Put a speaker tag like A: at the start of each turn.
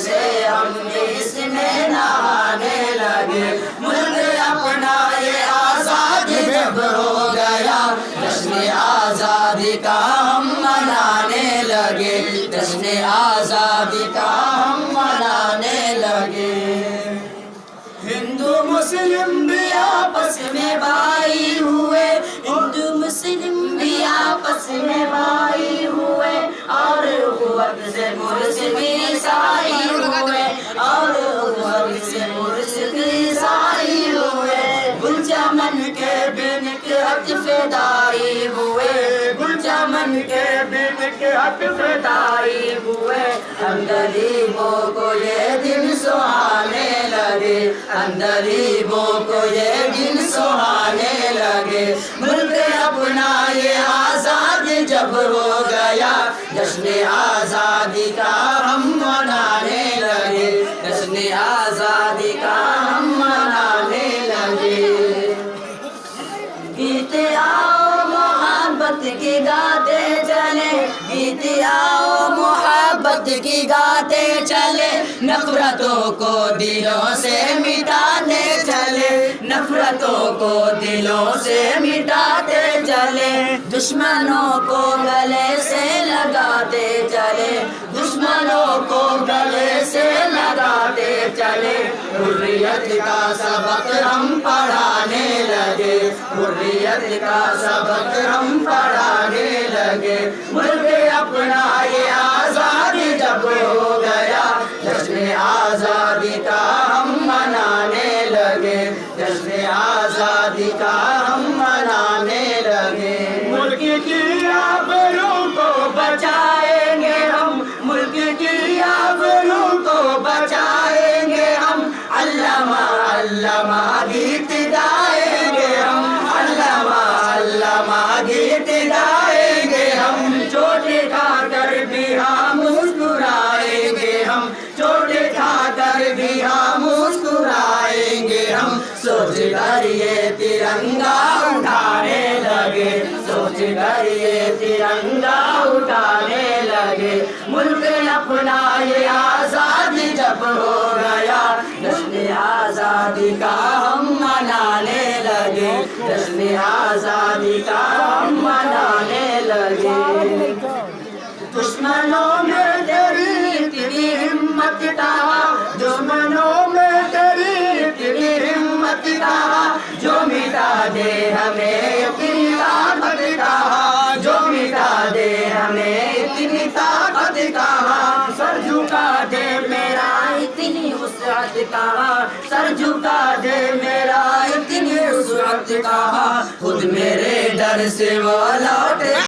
A: سے ہم بھی اس میں نہانے لگے۔ ملک اپنا یہ آزاد جب ہو گیا، جشن آزادی کا ہم منانے لگے، جشن آزادی کا ہم منانے لگے۔ ہندو مسلم بھی آپس میں بھائی ہوئے، ہندو مسلم بھی آپس میں بھائی ہوئے، اور اخوت سے مرشد عیسائی ہوئے، اور اخوت سے مرشد عیسائی ہوئے۔ گل چمن کے بن کے حق فدائی ہوئے، گل چمن کے بن کے حق فدائی ہوئے۔ ہم غریبوں کو یہ دن سہانے لگے، ہم غریبوں کو یہ دن سہانے لگے۔ ملک اپنا یہ آزاد جب ہو گیا، جشن آزادی کا ہم منانے لگے، جشن آزادی کا ہم منانے لگے۔ گیت آؤ محبت کی گاتے چلے، گیت آؤ محبت کی گاتے چلے، نفرتوں کو دلوں سے مٹاتے چلے، نفرتوں کو دلوں سے مٹاتے چلے۔ دشمنوں کو گلے سے لگاتے چلے، دشمنوں کو گلے سے لگاتے چلے۔ حریت کا سبق ہم پڑھانے لگے، حریت کا سبق ہم پڑھانے لگے۔ ملک اپنا یہ آزادی جب ہو گیا، جشن آزادی کا ہم منانے لگے، جشن آزادی کا ہم منانے لگے۔ ملک کی آبرو کو بچائیں گے ہم، ملک کی آبرو کو بچائیں گے ہم، علامہ علامہ گیت گائیں گے ہم، علامہ علامہ گیت گائیں گے ہم۔ چوٹ کھا کر بھی ہم مسکرائیں گے ہم، چوٹ کھا کر بھی ہم مسکرائیں گے ہم۔ سوچ کر یہ ترنگا اٹھانے لگے، سوچ کر یہ ترنگا اٹھانے لگے۔ ملک اپنا یہ آزاد جب ہو گیا، جشن آزادی کا ہم منانے لگے، جشن آزادی کا ہم منانے لگے۔ دشمنوں میں تیری ہمت کہا، دشمنوں میں تیری ہمت کہا، جو مٹا دے ہمیں اتنی طاقت کہا، جو مٹا دے ہمیں اتنی طاقت کہا۔ سر جھکا دے میرا اتنی وسعت کہا، سر جھکا دے میرا اتنی وسعت کہا۔ خود میرے ڈر سے وہ لوٹے